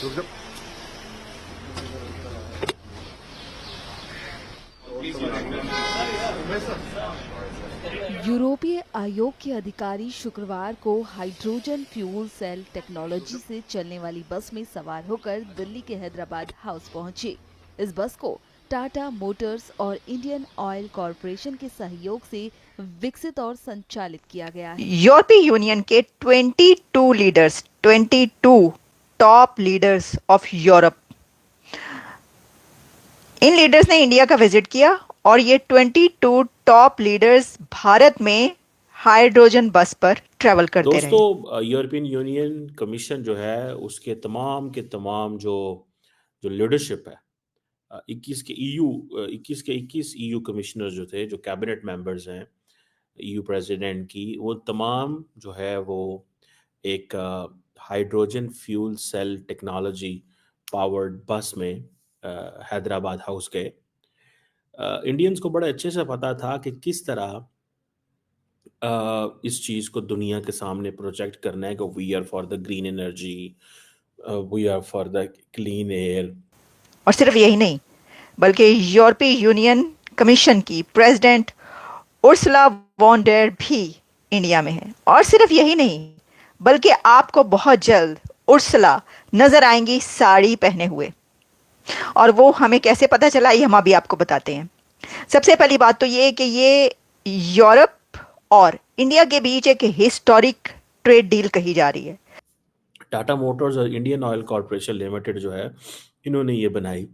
रुक जा। यूरोपीय आयोग के अधिकारी शुक्रवार को हाइड्रोजन फ्यूल सेल टेक्नोलॉजी से चलने वाली बस में सवार होकर दिल्ली के हैदराबाद हाउस पहुंचे। इस बस को टाटा मोटर्स और इंडियन ऑयल कॉरपोरेशन के सहयोग से विकसित और संचालित किया गया है। यूरोपीय यूनियन के 22 top leaders of Europe, in leaders ने इंडिया का विजिट किया और ये 22 टॉप लीडर्स भारत में हाइड्रोजन बस पर ट्रैवल करते रहे। दोस्तों, यूरोपियन यूनियन कमीशन जो है उसके तमाम के तमाम जो जो लीडरशिप है, 21 के 21 ईयू कमिश्नर जो थे, जो कैबिनेट मेंबर्स हैं ईयू प्रेसिडेंट की, वो तमाम जो है वो एक hydrogen fuel cell technology powered bus में हैदराबाद हाउस गए। इंडियंस को बड़े अच्छे से पता था कि किस तरह इस चीज़ को दुनिया के सामने प्रोजेक्ट करना है कि we are for the green energy, we are for the clean air. और सिर्फ यही नहीं, बल्कि यूरोपीय यूनियन कमीशन की प्रेसिडेंट उर्सुला वॉन डेर भी इंडिया में है। और सिर्फ यही नहीं, बल्कि आपको बहुत जल्द उर्सुला नजर आएंगी साड़ी पहने हुए। और वो हमें कैसे पता चला, ये हम अभी आपको बताते हैं। सबसे पहली बात तो ये कि ये यूरोप और इंडिया के बीच एक हिस्टोरिक ट्रेड डील कही जा रही है। टाटा मोटर्स और इंडियन ऑयल कॉरपोरेशन लिमिटेड जो है, इन्होंने ये बनाई।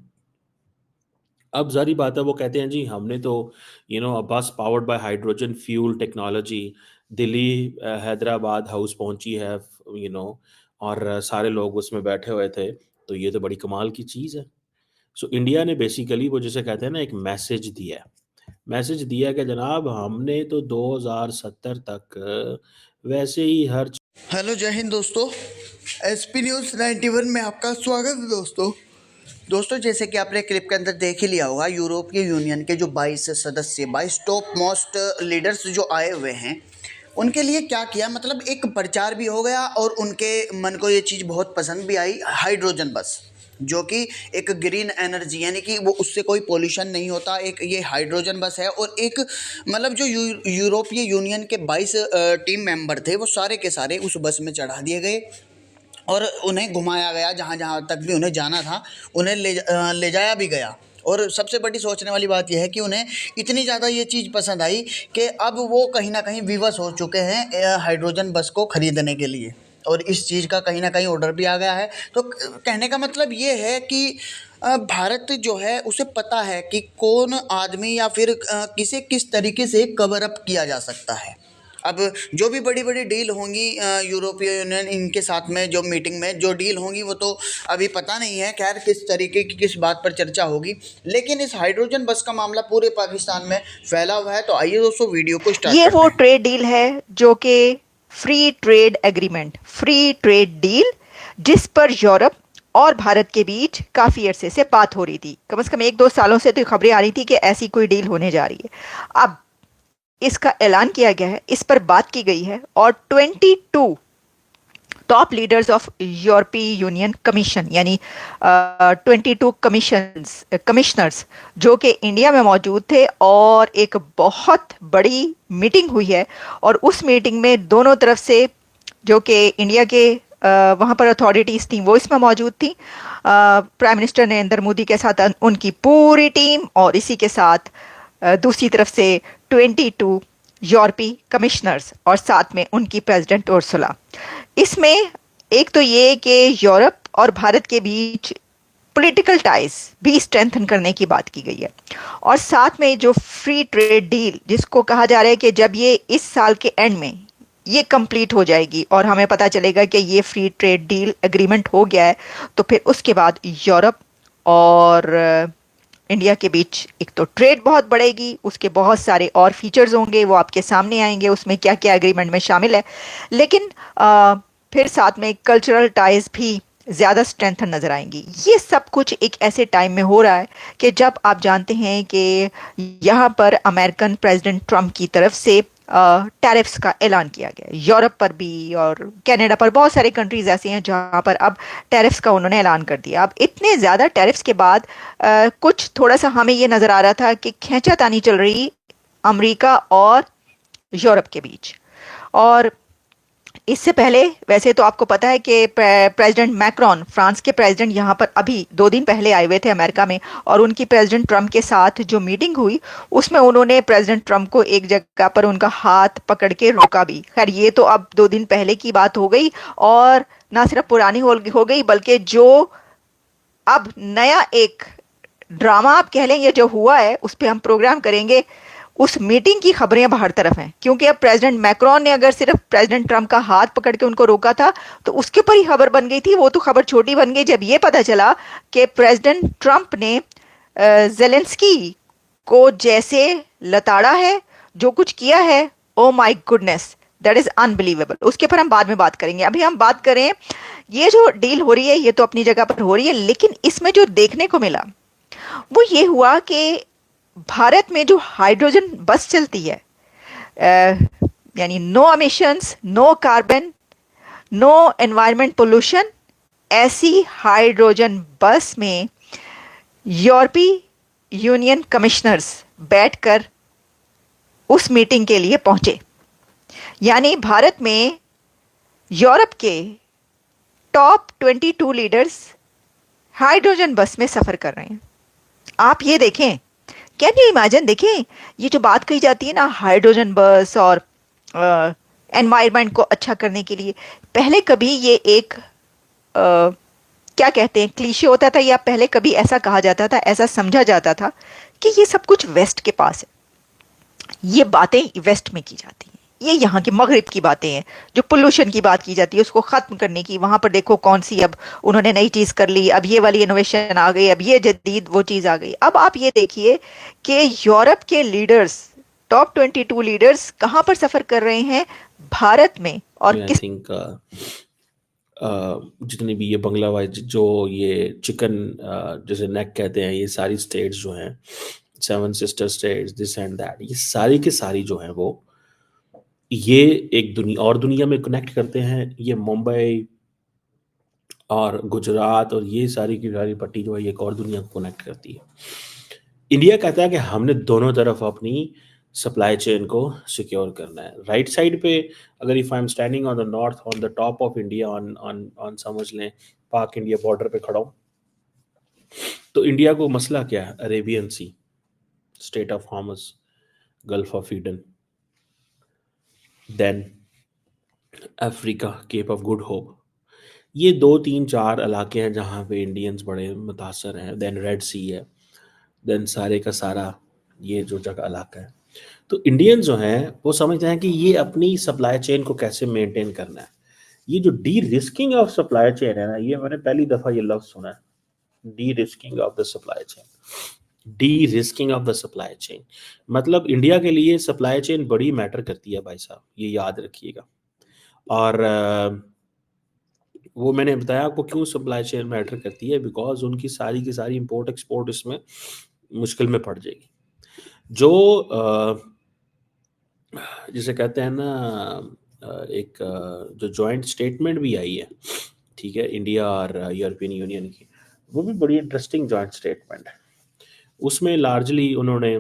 अब जारी बात है, वो कहते हैं जी हमने तो बस powered by hydrogen fuel technology Delhi Hyderabad house पहुंची है, और सारे लोग उसमें बैठे हुए थे, तो ये तो बड़ी कमाल की चीज़ है। सो इंडिया ने बेसिकली वो जिसे कहते हैं ना, एक मैसेज दिया कि जनाब हमने तो 2070 तक वैसे ही हर हेलो, जय हिंद दोस्तों। एसपी न्यूज़ 91 में आपका स्वागत है दोस्तों, जैसे कि आपने क्लिप के अंदर देख ही लिया होगा, यूरोपीय यूनियन के जो 22 सदस्य, 22 टॉप मोस्ट लीडर्स जो आए हुए हैं, उनके लिए क्या किया, मतलब एक प्रचार भी हो गया और उनके मन को ये चीज़ बहुत पसंद भी आई। हाइड्रोजन बस जो कि एक ग्रीन एनर्जी, यानी कि वो उससे कोई पोल्यूशन नहीं होता, एक ये हाइड्रोजन बस है। और एक मतलब जो यूरोपीय यूनियन के 22 टीम मेंबर थे, वो सारे के सारे उस बस में चढ़ा दिए गए और उन्हें घुमाया गया, जहाँ जहाँ तक भी उन्हें जाना था उन्हें ले जाया भी गया। और सबसे बड़ी सोचने वाली बात यह है कि उन्हें इतनी ज़्यादा ये चीज़ पसंद आई कि अब वो कहीं ना कहीं विवश हो चुके हैं हाइड्रोजन बस को ख़रीदने के लिए, और इस चीज़ का कहीं ना कहीं ऑर्डर भी आ गया है। तो कहने का मतलब ये है कि भारत जो है उसे पता है कि कौन आदमी या फिर किसे किस तरीके से कवर अप किया जा सकता है। अब जो भी बड़ी बड़ी डील होंगी यूरोपीय यूनियन इनके साथ में, जो मीटिंग में जो डील होंगी, वो तो अभी पता नहीं है, खैर किस तरीके की किस बात पर चर्चा होगी। लेकिन इस हाइड्रोजन बस का मामला पूरे पाकिस्तान में फैला हुआ है। तो आइए दोस्तों, वीडियो को स्टार्ट ये करते वो हैं। ट्रेड डील है जो कि free trade agreement, free trade deal, जिस पर यूरोप और भारत के बीच काफी अरसे से बात हो रही थी। कम से कम 1-2 सालों से तो खबरें आ रही थी कि ऐसी कोई डील होने जा रही है। अब इसका ऐलान किया गया है, इस पर बात की गई है और 22 टॉप लीडर्स ऑफ यूरोपीय यूनियन कमीशन, यानी 22 कमिश्नर्स जो कि इंडिया में मौजूद थे, और एक बहुत बड़ी मीटिंग हुई है। और उस मीटिंग में दोनों तरफ से जो कि इंडिया के वहाँ पर अथॉरिटीज़ थी, वो इसमें मौजूद थी। प्राइम मिनिस्टर नरेंद्र मोदी के साथ उनकी पूरी टीम, और इसी के साथ दूसरी तरफ से 22 यूरोपीय कमिश्नर्स और साथ में उनकी प्रेसिडेंट उर्सुला। इसमें एक तो ये कि यूरोप और भारत के बीच पॉलिटिकल टाइज भी स्ट्रेंथन करने की बात की गई है, और साथ में जो फ्री ट्रेड डील, जिसको कहा जा रहा है कि जब ये इस साल के एंड में ये कंप्लीट हो जाएगी और हमें पता चलेगा कि ये फ्री ट्रेड डील एग्रीमेंट हो गया है, तो फिर उसके बाद यूरोप और इंडिया के बीच एक तो ट्रेड बहुत बढ़ेगी, उसके बहुत सारे और फीचर्स होंगे, वो आपके सामने आएंगे, उसमें क्या क्या एग्रीमेंट में शामिल है। लेकिन फिर साथ में कल्चरल टाइज भी ज्यादा स्ट्रेंथन नजर आएंगी। ये सब कुछ एक ऐसे टाइम में हो रहा है कि जब आप जानते हैं कि यहाँ पर अमेरिकन प्रेसिडेंट ट्रम्प की तरफ से टैरिफ्स का ऐलान किया गया है। यूरोप पर भी और कनाडा पर, बहुत सारे कंट्रीज ऐसे हैं जहाँ पर अब टैरिफ्स का उन्होंने ऐलान कर दिया। अब इतने ज़्यादा टैरिफ्स के बाद कुछ थोड़ा सा हमें ये नज़र आ रहा था कि खींचातानी चल रही अमेरिका और यूरोप के बीच। और इससे पहले वैसे तो आपको पता है कि प्रेसिडेंट मैक्रोन, फ्रांस के प्रेसिडेंट, यहाँ पर अभी 2 दिन पहले आए हुए थे अमेरिका में, और उनकी प्रेसिडेंट ट्रम्प के साथ जो मीटिंग हुई उसमें उन्होंने प्रेसिडेंट ट्रम्प को एक जगह पर उनका हाथ पकड़ के रोका भी। खैर ये तो अब 2 दिन पहले की बात हो गई, और ना सिर्फ पुरानी हो गई बल्कि जो अब नया एक ड्रामा आप कह लें ये जो हुआ है उस पर हम प्रोग्राम करेंगे। उस मीटिंग की खबरें अब हर तरफ हैं, क्योंकि अब प्रेसिडेंट मैक्रोन ने अगर सिर्फ प्रेसिडेंट ट्रम्प का हाथ पकड़ के उनको रोका था तो उसके ऊपर ही खबर बन गई थी। वो तो खबर छोटी बन गई जब ये पता चला कि प्रेसिडेंट ट्रम्प ने जेलेंस्की को जैसे लताड़ा है, जो कुछ किया है, oh my goodness, that is unbelievable. उसके ऊपर हम बाद में बात करेंगे। अभी हम बात करें, ये जो डील हो रही है ये तो अपनी जगह पर हो रही है, लेकिन इसमें जो देखने को मिला वो ये हुआ कि भारत में जो हाइड्रोजन बस चलती है, यानी no emissions, no carbon, no environment pollution, ऐसी हाइड्रोजन बस में यूरोपीय यूनियन कमिश्नर्स बैठकर उस मीटिंग के लिए पहुंचे। यानी भारत में यूरोप के टॉप 22 लीडर्स हाइड्रोजन बस में सफर कर रहे हैं। आप ये देखें, कैन यू इमेजिन, देखें ये जो बात कही जाती है ना हाइड्रोजन बस और एनवायरनमेंट को अच्छा करने के लिए, पहले कभी ये एक क्या कहते हैं क्लीशे होता था, या पहले कभी ऐसा कहा जाता था, ऐसा समझा जाता था कि ये सब कुछ वेस्ट के पास है, ये बातें वेस्ट में की जाती हैं, ये यहाँ की मगरिब की बातें हैं। जो पोल्यूशन की बात की जाती है उसको खत्म करने की, वहां पर देखो कौन सी अब उन्होंने नई चीज कर ली, अब ये वाली इनोवेशन आ गई, अब ये जदीद वो चीज आ गई। अब आप ये देखिए कि यूरोप के लीडर्स, टॉप 22 लीडर्स कहाँ पर सफर कर रहे हैं, भारत में। और आई किस थिंक जितनी भी ये बांग्लादेश जो ये चिकन जैसे नेक कहते हैं, ये सारी स्टेट्स जो हैं, 7 sister states, this and that, ये सारी की सारी जो हैं वो ये एक दुनिया में कनेक्ट करते हैं। ये मुंबई और गुजरात और ये सारी की सारी पट्टी जो है ये एक और दुनिया को कनेक्ट करती है। इंडिया कहता है कि हमने दोनों तरफ अपनी सप्लाई चेन को सिक्योर करना है। राइट साइड पे अगर if I am standing on the north, on the top of India, on on on समझ लें पाक इंडिया बॉर्डर पे खड़ा हूं, तो इंडिया को मसला क्या है? Arabian Sea, state of Hormuz, gulf of Aden, then Africa, Cape of Good Hope. ये 2 3 4 इलाके हैं जहाँ पे इंडियंस बड़े मुतासर हैं। देन रेड सी है, देन सारे का सारा ये जो जगह इलाका है। तो इंडियंस जो हैं वो समझते हैं कि ये अपनी सप्लाई चेन को कैसे मेंटेन करना है। ये जो D risking of supply chain है ना, ये मैंने पहली दफा ये लफ्ज सुना है, D risking of the supply chain. D risking of the supply chain मतलब इंडिया के लिए सप्लाई चेन बड़ी मैटर करती है भाई साहब, ये याद रखिएगा। और वो मैंने बताया आपको क्यों सप्लाई चेन मैटर करती है, बिकॉज उनकी सारी की सारी इंपोर्ट एक्सपोर्ट इसमें मुश्किल में पड़ जाएगी। जो जिसे कहते हैं ना एक जो जॉइंट स्टेटमेंट भी आई है, ठीक है, इंडिया और यूरोपियन यूनियन की, वो भी बड़ी इंटरेस्टिंग जॉइंट स्टेटमेंट है। उसमें लार्जली उन्होंने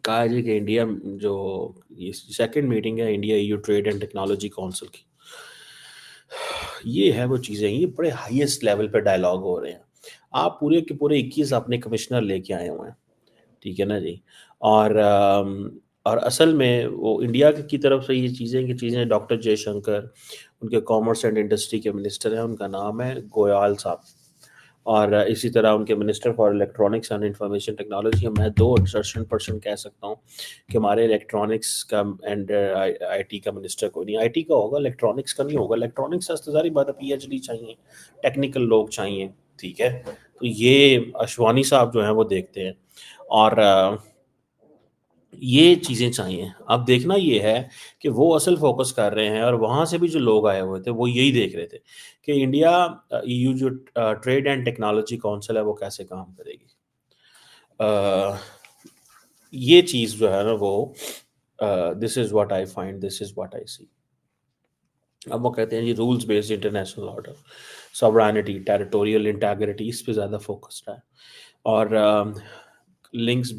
कहा है कि इंडिया जो ये सेकंड मीटिंग है India EU trade and technology council की, ये है वो चीज़ें, ये बड़े हाईएस्ट लेवल पे डायलॉग हो रहे हैं। आप पूरे के पूरे 21 अपने कमिश्नर लेके आए हुए हैं, ठीक है ना जी। और असल में वो इंडिया की तरफ से ये चीज़ें डॉक्टर जयशंकर, उनके कॉमर्स एंड इंडस्ट्री के मिनिस्टर हैं, उनका नाम है गोयल साहब, और इसी तरह उनके minister for electronics and information technology. मैं 2% कह सकता हूँ कि हमारे इलेक्ट्रॉनिक्स का एंड आईटी का मिनिस्टर कोई नहीं, आईटी का होगा, इलेक्ट्रॉनिक्स का नहीं होगा। इलेक्ट्रॉनिक्स से सारी बात है, पीएचडी चाहिए, टेक्निकल लोग चाहिए, ठीक है। तो ये अशवानी साहब जो हैं वो देखते हैं। और ये चीज़ें चाहिए। अब देखना ये है कि वो असल फ़ोकस कर रहे हैं और वहाँ से भी जो लोग आए हुए थे, वो यही देख रहे थे कि इंडिया ईयू जो ट्रेड एंड टेक्नोलॉजी काउंसिल है, वो कैसे काम करेगी। ये चीज़ जो है ना वो this is what I find, this is what I see. अब वो कहते हैं जी rules based international order, sovereignty, territorial integrity, इस पे ज़्यादा फ़ोकस्ड है और लिंक्स